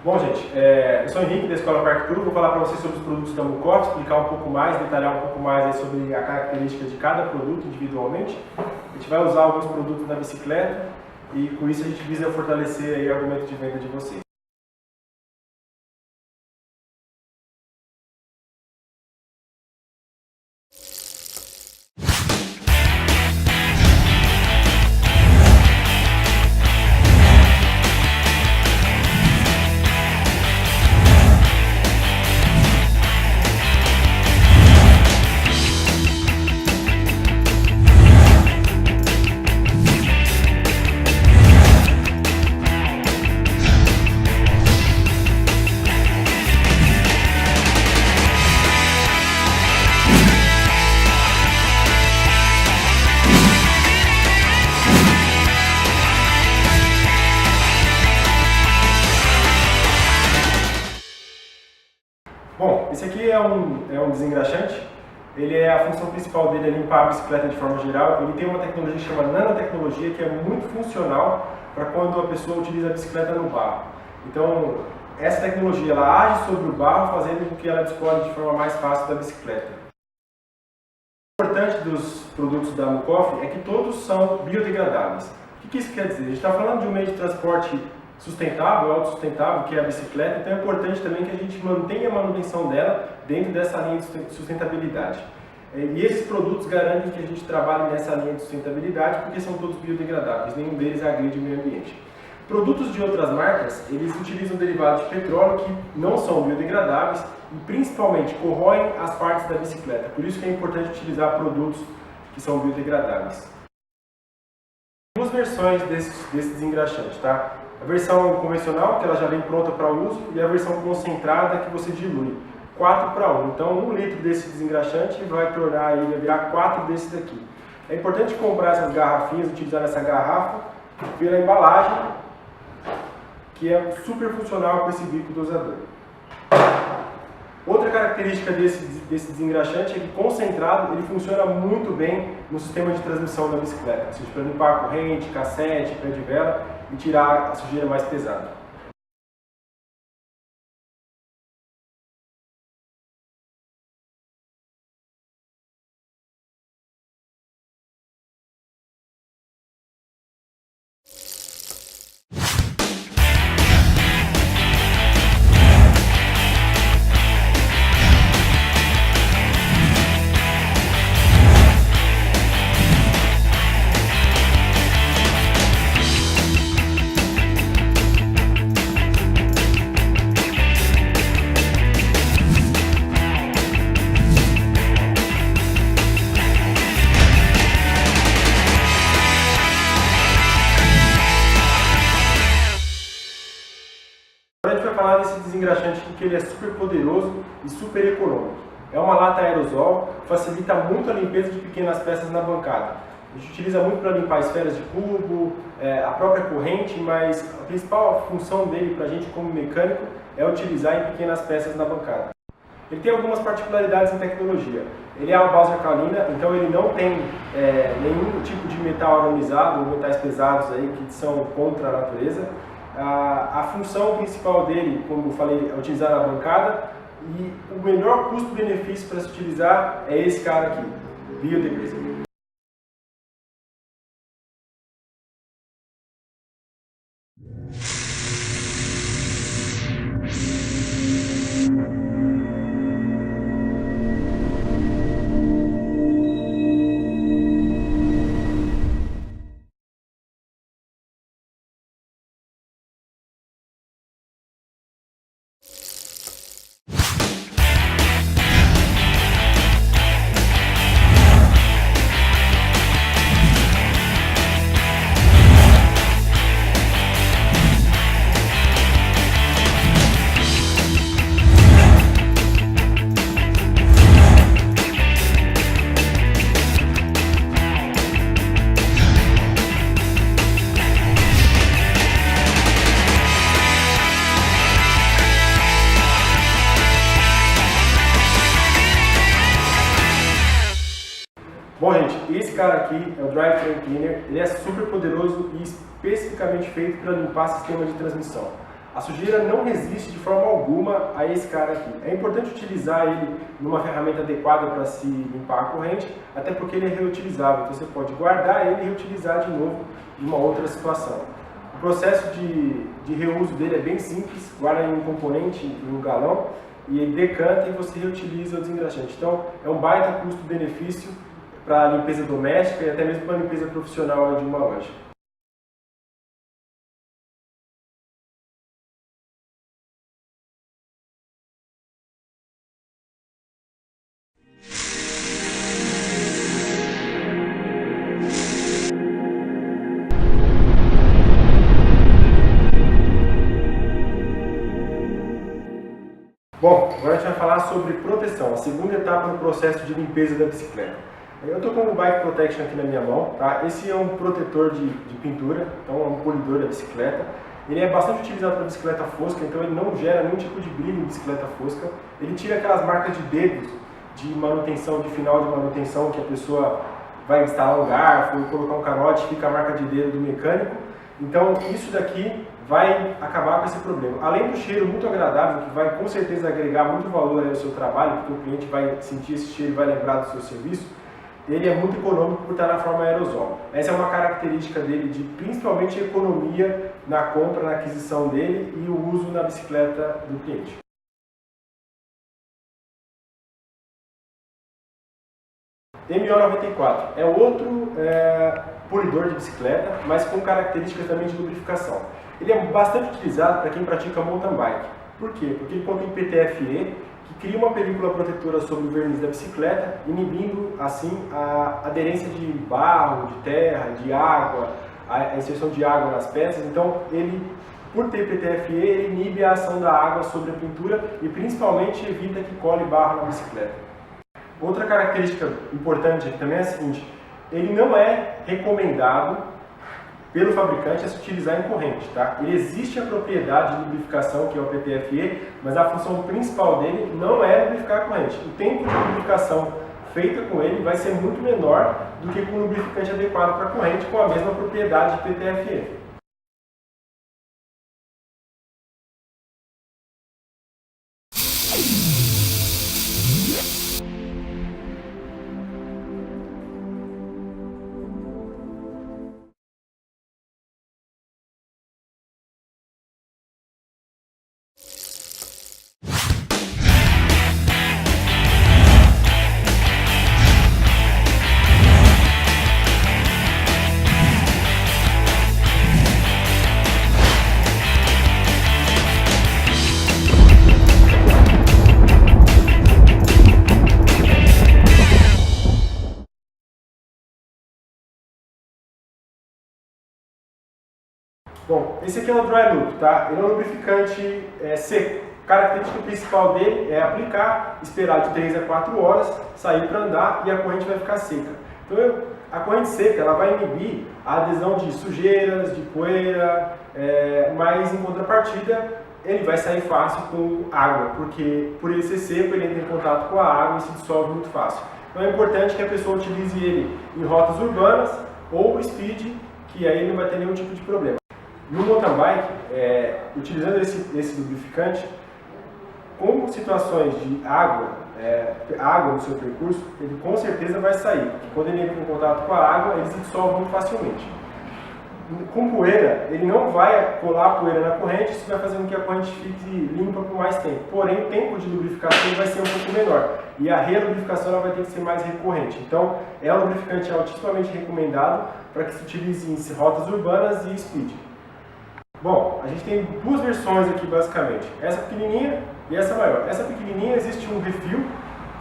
Bom, gente, eu sou o Henrique da Escola Parque Tour, vou falar para vocês sobre os produtos da Mucoff, explicar um pouco mais, detalhar um pouco mais aí sobre a característica de cada produto individualmente. A gente vai usar alguns produtos na bicicleta e com isso a gente visa fortalecer aí o argumento de venda de vocês. Bom, esse aqui é um desengraxante. A função principal dele é limpar a bicicleta de forma geral. Ele tem uma tecnologia que chama nanotecnologia, que é muito funcional para quando a pessoa utiliza a bicicleta no barro. Então, essa tecnologia ela age sobre o barro, fazendo com que ela descole de forma mais fácil da bicicleta. O importante dos produtos da Mucoff é que todos são biodegradáveis. O que isso quer dizer? A gente está falando de um meio de transporte sustentável, autossustentável, que é a bicicleta, então é importante também que a gente mantenha a manutenção dela dentro dessa linha de sustentabilidade. E esses produtos garantem que a gente trabalhe nessa linha de sustentabilidade porque são todos biodegradáveis, nenhum deles agride o meio ambiente. Produtos de outras marcas, eles utilizam derivados de petróleo que não são biodegradáveis e principalmente corroem as partes da bicicleta, por isso que é importante utilizar produtos que são biodegradáveis. Duas versões desse desengraxante, tá? A versão convencional, que ela já vem pronta para uso, e a versão concentrada, que você dilui, 4:1. Então, 1 litro desse desengraxante vai virar 4 desses daqui. É importante comprar essas garrafinhas, utilizar essa garrafa pela embalagem, que é super funcional com esse bico dosador. Outra característica desse desengraxante é que concentrado ele funciona muito bem no sistema de transmissão da bicicleta, ou seja, para limpar a corrente, cassete, pé de vela e tirar a sujeira mais pesada. Agora a gente vai falar desse desengraxante aqui, que ele é super poderoso e super econômico. É uma lata aerosol, facilita muito a limpeza de pequenas peças na bancada. A gente utiliza muito para limpar esferas de cubo, a própria corrente, mas a principal função dele para a gente como mecânico é utilizar em pequenas peças na bancada. Ele tem algumas particularidades em tecnologia. Ele é a base alcalina, então ele não tem nenhum tipo de metal aronizado ou metais pesados aí que são contra a natureza. A função principal dele, como eu falei, é utilizar na bancada, e o melhor custo-benefício para se utilizar é esse cara aqui, biodegradable. Bom, gente, esse cara aqui é o Drive Train Cleaner. Ele é super poderoso e especificamente feito para limpar sistema de transmissão. A sujeira não resiste de forma alguma a esse cara aqui. É importante utilizar ele numa ferramenta adequada para se limpar a corrente, até porque ele é reutilizável, então você pode guardar ele e reutilizar de novo em uma outra situação. O processo de reuso dele é bem simples, guarda em um componente, em um galão, e ele decanta e você reutiliza o desengraxante. Então é um baita custo-benefício para a limpeza doméstica e até mesmo para a limpeza profissional de uma loja. Bom, agora a gente vai falar sobre proteção, a segunda etapa no processo de limpeza da bicicleta. Eu estou com o Bike Protection aqui na minha mão, tá? Esse é um protetor de pintura, então é um polidor da bicicleta. Ele é bastante utilizado para bicicleta fosca, então ele não gera nenhum tipo de brilho em bicicleta fosca. Ele tira aquelas marcas de dedos de manutenção, de final de manutenção, que a pessoa vai instalar um garfo, colocar um canote, fica a marca de dedo do mecânico. Então isso daqui vai acabar com esse problema. Além do cheiro muito agradável, que vai com certeza agregar muito valor ao seu trabalho, porque o cliente vai sentir esse cheiro e vai lembrar do seu serviço, ele é muito econômico por estar na forma aerosol. Essa é uma característica dele de principalmente economia na compra, na aquisição dele e o uso na bicicleta do cliente. MO94 é outro polidor de bicicleta, mas com características também de lubrificação. Ele é bastante utilizado para quem pratica mountain bike. Por quê? Porque ele contém PTFE, que cria uma película protetora sobre o verniz da bicicleta, inibindo assim a aderência de barro, de terra, de água, a inserção de água nas peças. Então, ele, por ter PTFE, ele inibe a ação da água sobre a pintura e principalmente evita que cole barro na bicicleta. Outra característica importante aqui também é a seguinte: ele não é recomendado pelo fabricante a se utilizar em corrente, tá? Ele existe a propriedade de lubrificação, que é o PTFE, mas a função principal dele não é lubrificar a corrente. O tempo de lubrificação feita com ele vai ser muito menor do que com o lubrificante adequado para a corrente com a mesma propriedade de PTFE. Bom, esse aqui é o Dry Loop, tá? Ele é um lubrificante seco. A característica principal dele é aplicar, esperar de 3 a 4 horas, sair para andar e a corrente vai ficar seca. Então a corrente seca ela vai inibir a adesão de sujeiras, de poeira, mas em contrapartida ele vai sair fácil com água, porque por ele ser seco ele entra em contato com a água e se dissolve muito fácil. Então é importante que a pessoa utilize ele em rotas urbanas ou speed, que aí não vai ter nenhum tipo de problema. No mountain bike, utilizando esse lubrificante, com situações de água no seu percurso, ele com certeza vai sair, porque quando ele entra em contato com a água, ele se dissolve muito facilmente. Com poeira, ele não vai colar a poeira na corrente, isso vai fazer com que a corrente fique limpa por mais tempo. Porém, o tempo de lubrificação vai ser um pouco menor e a relubrificação ela vai ter que ser mais recorrente. Então, é um lubrificante altissimamente recomendado para que se utilize em rotas urbanas e speed. Bom, a gente tem duas versões aqui basicamente, essa pequenininha e essa maior. Essa pequenininha existe um refil,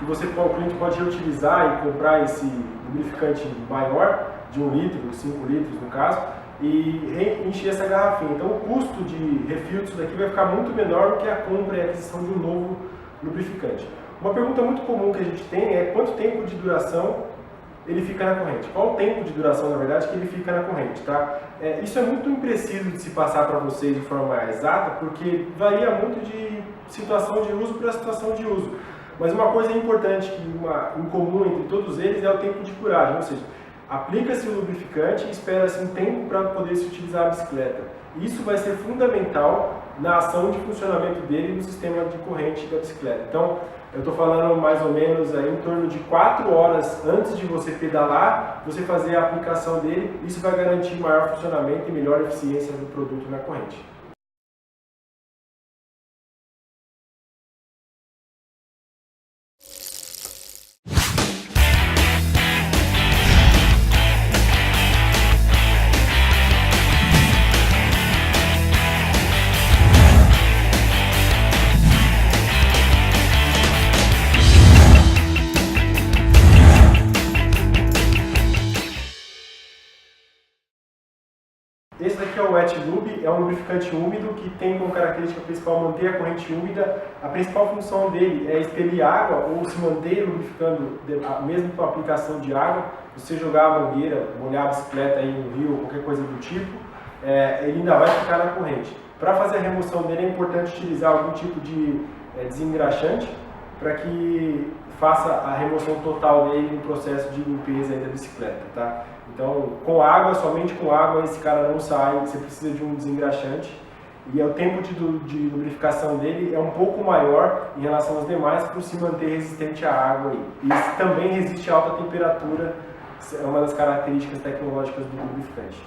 que o cliente pode reutilizar e comprar esse lubrificante maior, de 1 litro, 5 litros no caso, e encher essa garrafinha. Então o custo de refil disso daqui vai ficar muito menor do que a compra e a aquisição de um novo lubrificante. Uma pergunta muito comum que a gente tem é quanto tempo de duração ele fica na corrente. Qual o tempo de duração, na verdade, que ele fica na corrente, tá? Isso é muito impreciso de se passar para vocês de forma exata, porque varia muito de situação de uso para situação de uso. Mas uma coisa importante, em comum entre todos eles, é o tempo de curagem, ou seja, aplica-se o lubrificante e espera-se um tempo para poder se utilizar a bicicleta. Isso vai ser fundamental na ação de funcionamento dele no sistema de corrente da bicicleta. Então, eu estou falando mais ou menos aí, em torno de 4 horas antes de você pedalar, você fazer a aplicação dele. Isso vai garantir maior funcionamento e melhor eficiência do produto na corrente. Esse daqui é o Wet Lube, é um lubrificante úmido que tem como característica principal manter a corrente úmida. A principal função dele é expelir água ou se manter lubrificando, mesmo com a aplicação de água. Você jogar a mangueira, molhar a bicicleta aí no rio ou qualquer coisa do tipo, ele ainda vai ficar na corrente. Para fazer a remoção dele é importante utilizar algum tipo de desengraxante para que faça a remoção total dele no processo de limpeza aí da bicicleta, tá? Então, com água, somente com água, esse cara não sai, você precisa de um desengraxante. E o tempo de lubrificação dele é um pouco maior em relação aos demais para se manter resistente à água. E também resiste a alta temperatura, é uma das características tecnológicas do lubrificante.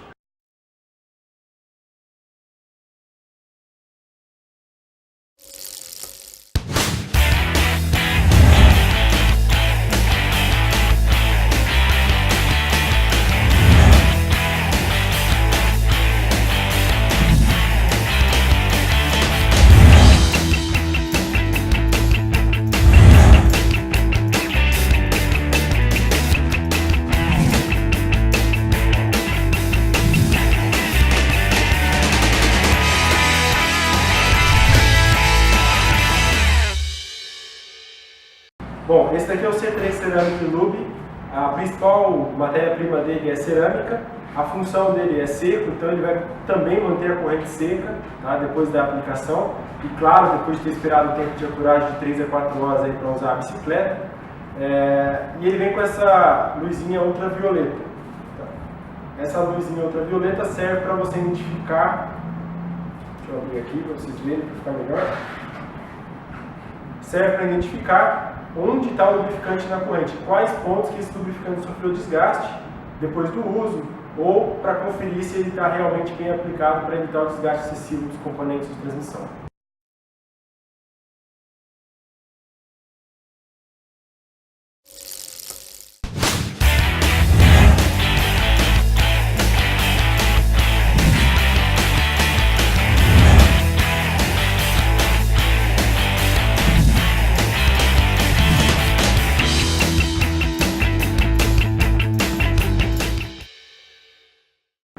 Bom, esse daqui é o C3 Ceramic Lube. A principal matéria-prima dele é cerâmica. A função dele é seco, então ele vai também manter a corrente seca, tá, depois da aplicação. E claro, depois de ter esperado o tempo de ancoragem de 3 a 4 horas para usar a bicicleta. E ele vem com essa luzinha ultravioleta. Essa luzinha ultravioleta serve para você identificar. Deixa eu abrir aqui para vocês verem, para ficar melhor. Serve para identificar onde está o lubrificante na corrente, quais pontos que esse lubrificante sofreu desgaste depois do uso, ou para conferir se ele está realmente bem aplicado para evitar o desgaste excessivo dos componentes de transmissão.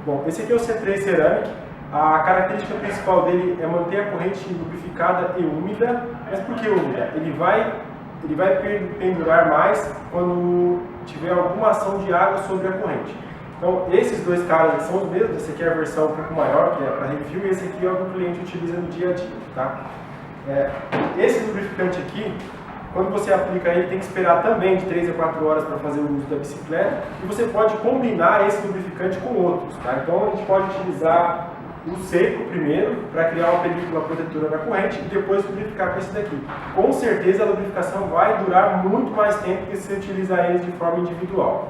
Bom, esse aqui é o C3 Ceramic. A característica principal dele é manter a corrente lubrificada e úmida. Mas por que úmida? Ele vai pendurar mais quando tiver alguma ação de água sobre a corrente. Então, esses dois caras são os mesmos. Esse aqui é a versão um pouco maior, que é para refil, e esse aqui é o que o cliente utiliza no dia a dia. Tá? Esse lubrificante aqui, quando você aplica ele, tem que esperar também de 3 a 4 horas para fazer o uso da bicicleta, e você pode combinar esse lubrificante com outros. Tá? Então a gente pode utilizar o seco primeiro, para criar uma película protetora na corrente, e depois lubrificar com esse daqui. Com certeza a lubrificação vai durar muito mais tempo que se você utilizar eles de forma individual.